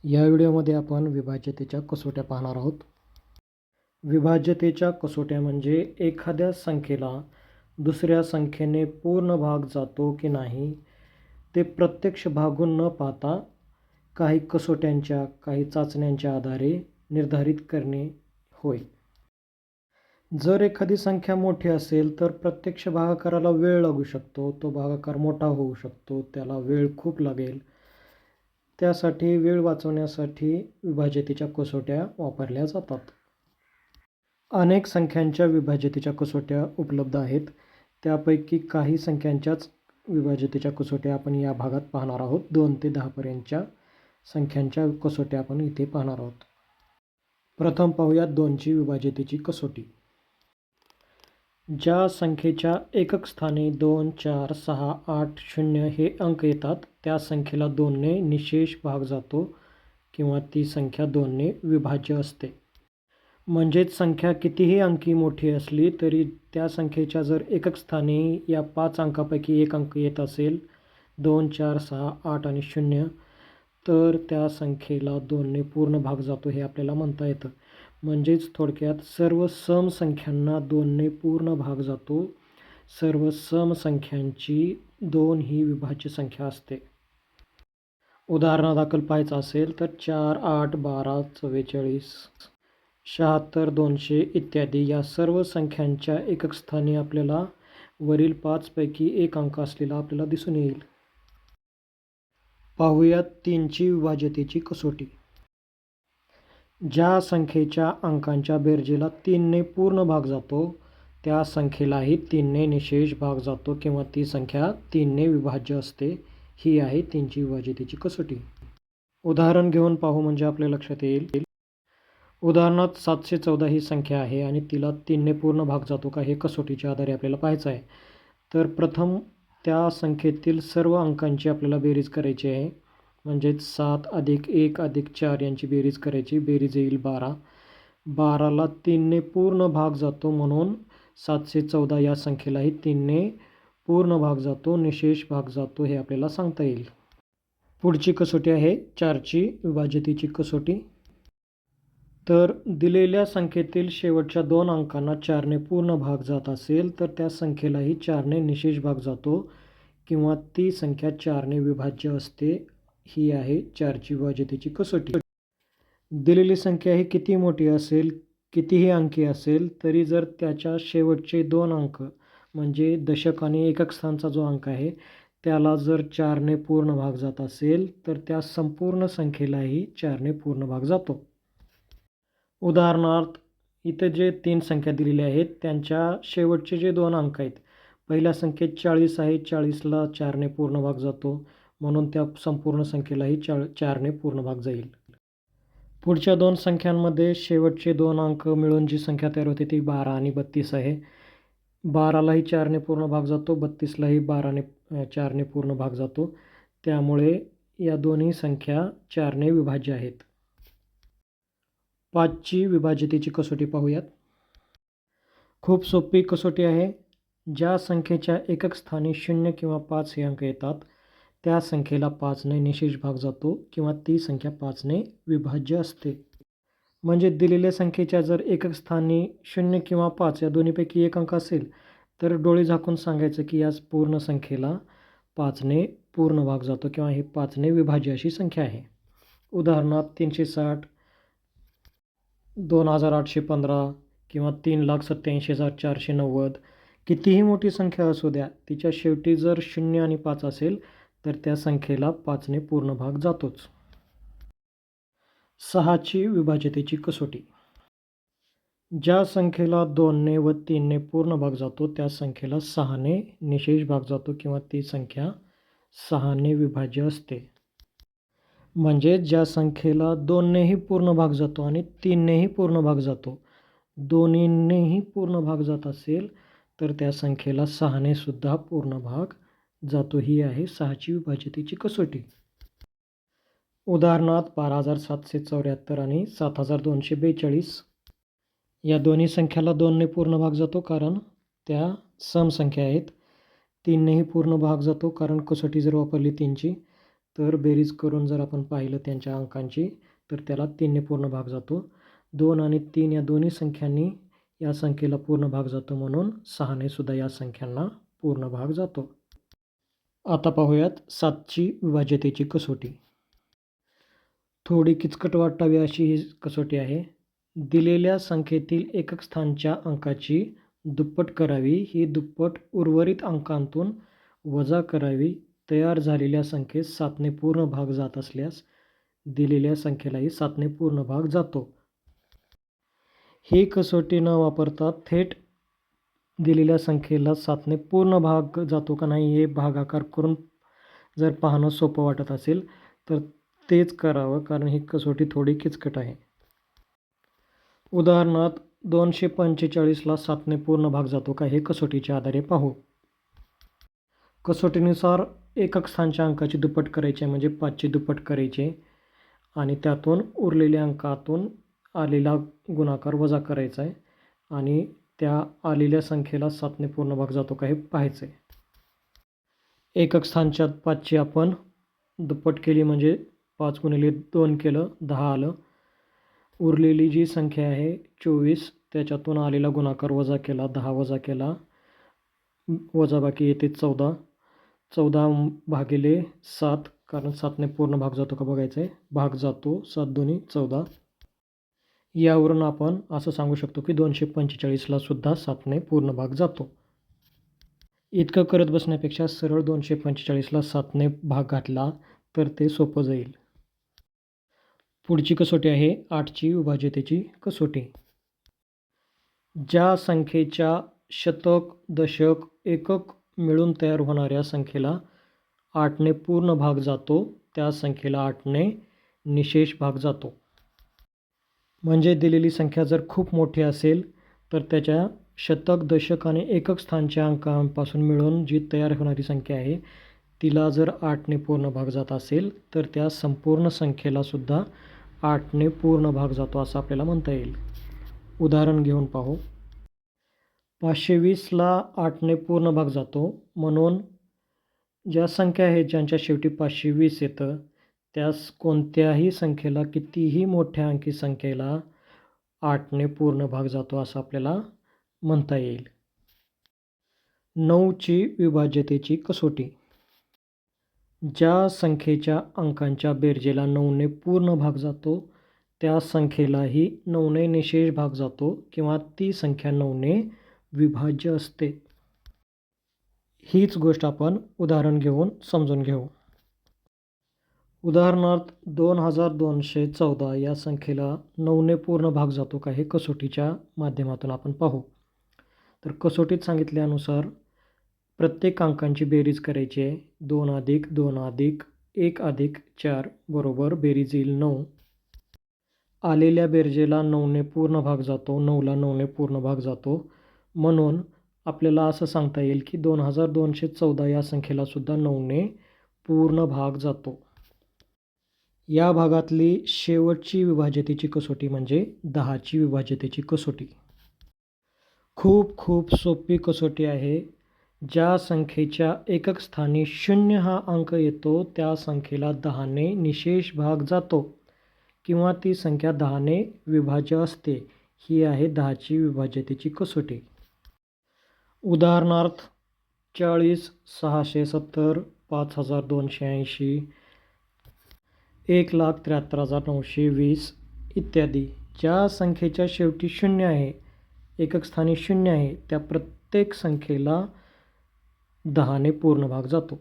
या व्हिडिओमध्ये आपण विभाज्यतेच्या कसोट्या पाहणार आहोत. विभाज्यतेच्या कसोट्या म्हणजे एखाद्या संख्येला दुसऱ्या संख्येने पूर्ण भाग जातो की नाही ते प्रत्यक्ष भागून न पाहता काही कसोट्यांच्या, काही चाचण्यांच्या आधारे निर्धारित करणे होय. जर एखादी संख्या मोठी असेल तर प्रत्यक्ष भागाकाराला वेळ लागू शकतो. तो भागाकार मोठा होऊ शकतो, त्याला वेळ खूप लागेल. त्यासाठी वेळ वाचवण्यासाठी विभाज्यतेच्या कसोट्या वापरल्या जातात. अनेक संख्यांच्या विभाज्यतेच्या कसोट्या उपलब्ध आहेत. त्यापैकी काही संख्यांच्याच विभाज्यतेच्या कसोट्या आपण या भागात पाहणार आहोत. 2 ते 10 पर्यंतच्या संख्यांच्या कसोट्या आपण इथे पाहणार आहोत. प्रथम पाहूयात 2ची विभाज्यतेची कसोटी. ज्या संख्येच्या एकक स्थानी 2, 4, 6, 8, 0 हे अंक येतात त्या संख्येला 2ने निशेष भाग जातो किंवा ती संख्या 2ने विभाज्य असते. म्हणजेच संख्या कितीही अंकी मोठी असली तरी त्या संख्येच्या जर एकक स्थानी या 5 अंकापैकी एक अंक येत असेल 2, 4, 6, 8 आणि 0 तर त्या संख्येला 2ने पूर्ण भाग जातो हे आपल्याला म्हणता येतं. म्हणजेच थोडक्यात सर्व सम संख्यांना 2ने पूर्ण भाग जातो. सर्व सम संख्यांची 2 ही विभाज्य संख्या असते. उदाहरणादाखल पाहायचं असेल तर 4, 8, 12, 44, 76, 200 इत्यादी या सर्व संख्यांच्या एकक स्थानी आपल्याला वरील 5 पैकी एक अंक असलेला आपल्याला दिसून येईल. पाहूयात 3ची विभाज्यतेची कसोटी. ज्या संख्येच्या अंकांच्या बेरजेला 3ने पूर्ण भाग जातो त्या संख्येलाही 3ने निशेष भाग जातो किंवा ती संख्या 3ने विभाज्य असते. ही आहे 3ची विभाज्यतेची कसोटी. उदाहरण घेऊन पाहू म्हणजे आपल्या लक्षात येईल. उदाहरणात 714 ही संख्या आहे आणि तिला 3ने पूर्ण भाग जातो का हे कसोटीच्या आधारे आपल्याला पाहायचं आहे. तर प्रथम त्या संख्येतील सर्व अंकांची आपल्याला बेरीज करायची आहे. म्हणजेच 7 + 1 + 4 यांची बेरीज करायची. बेरीज येईल 12. 12ला 3ने पूर्ण भाग जातो म्हणून 714 या संख्येलाही 3ने पूर्ण भाग जातो, निशेष भाग जातो हे आपल्याला सांगता येईल. पुढची कसोटी आहे 4ची विभाज्यतेची कसोटी. तर दिलेल्या संख्येतील शेवटच्या 2 अंकांना 4ने पूर्ण भाग जात असेल तर त्या संख्येलाही 4ने निशेष भाग जातो किंवा ती संख्या 4ने विभाज्य असते. ही आहे 4ची विभाज्यतेची कसोटी. दिलेली संख्या ही किती मोठी असेल, कितीही अंकी असेल तरी जर त्याच्या शेवटचे 2 अंक म्हणजे दशक आणि एकक स्थानचा जो अंक आहे त्याला जर 4ने पूर्ण भाग जात असेल तर त्या संपूर्ण संख्येलाही 4ने पूर्ण भाग जातो. उदाहरणार्थ इथे जे 3 संख्या दिलेल्या आहेत त्यांच्या शेवटचे जे 2 अंक आहेत. पहिल्या संख्येत 40 आहे, 40ला 4ने पूर्ण भाग जातो म्हणून त्या संपूर्ण संख्येलाही 4ने पूर्ण भाग जाईल. पुढच्या 2 संख्यांमध्ये शेवटचे 2 अंक मिळून जी संख्या तयार होते ती 12 आणि 32 आहे. 12लाही 4ने पूर्ण भाग जातो, 32लाही 4ने पूर्ण भाग जातो. त्यामुळे या दोन्ही संख्या 4ने विभाज्य आहेत. 5ची विभाज्यतेची कसोटी पाहूयात. खूप सोपी कसोटी आहे. ज्या संख्येच्या एकक स्थानी 0 किंवा 5 हे अंक येतात त्या संख्येला 5ने निशेष भाग जातो किंवा ती संख्या 5ने विभाज्य असते. म्हणजे दिलेल्या संख्येच्या जर एकक स्थानी 0 किंवा 5 या दोन्हीपैकी एक अंक असेल तर डोळे झाकून सांगायचं की या पूर्ण संख्येला 5ने पूर्ण भाग जातो किंवा ही 5ने विभाज्य अशी संख्या आहे. उदाहरणार्थ 360, 2815 किंवा 3,87,490 कितीही मोठी संख्या असू द्या तिच्या शेवटी जर 0 आणि 5 असेल तर त्या संख्येला 5ने पूर्ण भाग जातोच. 6ची विभाज्यतेची कसोटी. ज्या संख्येला 2ने व 3ने पूर्ण भाग जातो त्या संख्येला 6ने निशेष भाग जातो किंवा ती संख्या 6ने विभाज्य असते. म्हणजे ज्या संख्येला 2नेही पूर्ण भाग जातो आणि 3नेही पूर्ण भाग जातो, दोन्हींनीही पूर्ण भाग जात असेल तर त्या संख्येला 6ने सुद्धा पूर्ण भाग जातो. ही आहे 6ची विभाज्यतेची कसोटी. उदाहरणार्थ 12,774 आणि 7,242 या दोन्ही संख्याला 2ने पूर्ण भाग जातो कारण त्या सम संख्या आहेत. 3नेही पूर्ण भाग जातो कारण कसोटी जर वापरली 3ची तर बेरीज करून जर आपण पाहिलं त्यांच्या अंकांची तर त्याला 3ने पूर्ण भाग जातो. 2 आणि 3 या दोन्ही संख्यांनी या संख्येला पूर्ण भाग जातो, म्हणून 6ने सुद्धा या संख्यांना पूर्ण भाग जातो. आता पाहूयात 7ची विभाज्यतेची कसोटी. थोडी किचकट वाटावी अशी ही कसोटी आहे. दिलेल्या संख्येतील एकक स्थानच्या अंकाची दुप्पट करावी, ही दुप्पट उर्वरित अंकांतून वजा करावी. तयार झालेल्या संख्येस 7ने पूर्ण भाग जात असल्यास दिलेल्या संख्येलाही 7ने पूर्ण भाग जातो. ही कसोटी न वापरता थेट दिलेल्या संख्येला 7ने पूर्ण भाग जातो का नाही हे भागाकार करून जर पाहणं सोपं वाटत असेल तर तेच करावं, कारण ही कसोटी थोडी किचकट आहे. उदाहरणार्थ 245ला 7ने पूर्ण भाग जातो का हे कसोटीच्या आधारे पाहू. कसोटीनुसार एकक स्थानच्या अंकाची दुप्पट करायची आहे, म्हणजे 5ची दुप्पट करायची आणि त्यातून उरलेल्या अंकातून आलेला गुणाकार वजा करायचा आहे आणि त्या आलेल्या संख्येला 7ने पूर्ण भाग जातो का हे पाहायचं आहे. एकक स्थानच्या 5ची आपण दुप्पट केली म्हणजे 5 गुणिले 2 केलं 10 आलं. उरलेली जी संख्या आहे 24, त्याच्यातून आलेला गुणाकार वजा केला, 10 वजा केला, वजाबाकी येते 14. 14 भागिले 7, कारण 7ने पूर्ण भाग जातो का बघायचं आहे. भाग जातो, 7 दुनी 14. यावरून आपण असं सांगू शकतो की 245ला सुद्धा 7ने पूर्ण भाग जातो. इतकं करत बसण्यापेक्षा सरळ 245ला 7ने भाग घातला तर ते सोपं जाईल. पुढची कसोटी आहे 8ची विभाज्यतेची कसोटी. ज्या संख्येच्या शतक, दशक, एकक मिळून तयार होणाऱ्या संख्येला 8ने पूर्ण भाग जातो त्या संख्येला 8ने निशेष भाग जातो. म्हणजे दिलेली संख्या जर खूप मोठी असेल तर त्याच्या शतक, दशक आणि एकक स्थानच्या अंकांपासून मिळून जी तयार होणारी संख्या आहे तिला जर 8ने पूर्ण भाग जात असेल तर त्या संपूर्ण संख्येला सुद्धा 8ने पूर्ण भाग जातो असं आपल्याला म्हणता येईल. उदाहरण घेऊन पाहू. 520ला 8ने पूर्ण भाग जातो, म्हणून ज्या संख्या आहेत ज्यांच्या शेवटी 520 येतं त्यास कोणत्याही संख्येला, कितीही मोठ्या अंकी संख्येला 8ने पूर्ण भाग जातो असं आपल्याला म्हणता येईल. 9ची विभाज्यतेची कसोटी. ज्या संख्येच्या अंकांच्या बेरजेला 9ने पूर्ण भाग जातो त्या संख्येलाही 9ने निशेष भाग जातो किंवा ती संख्या 9ने विभाज्य असते. हीच गोष्ट आपण उदाहरण घेऊन समजून घेऊ. उदाहरणार्थ 2214 या संख्येला 9ने पूर्ण भाग जातो का हे कसोटीच्या माध्यमातून आपण पाहू. तर कसोटीत सांगितल्यानुसार प्रत्येक अंकांची बेरीज करायची आहे. 2 अधिक 2 अधिक 1 अधिक 4 बरोबर बेरीज येईल 9. आलेल्या बेरजेला 9ने पूर्ण भाग जातो, 9ला 9ने पूर्ण भाग जातो, म्हणून आपल्याला असं सांगता येईल की 2214 या संख्येला सुद्धा 9ने पूर्ण भाग जातो. या भागातली शेवटची विभाज्यतेची कसोटी म्हणजे 10ची विभाज्यतेची कसोटी. खूप खूप सोपी कसोटी आहे. ज्या संख्येच्या एकक स्थानी 0 हा अंक येतो त्या संख्येला 10ने निशेष भाग जातो किंवा ती संख्या 10ने विभाज्य असते. ही आहे 10ची विभाज्यतेची कसोटी. उदाहरणार्थ 40, 670, 5280, 1,73,920 इत्यादी. ज्या संख्येच्या शेवटी 0 आहे, एकक स्थानी 0 आहे, त्या प्रत्येक संख्येला 10ने पूर्ण भाग जातो.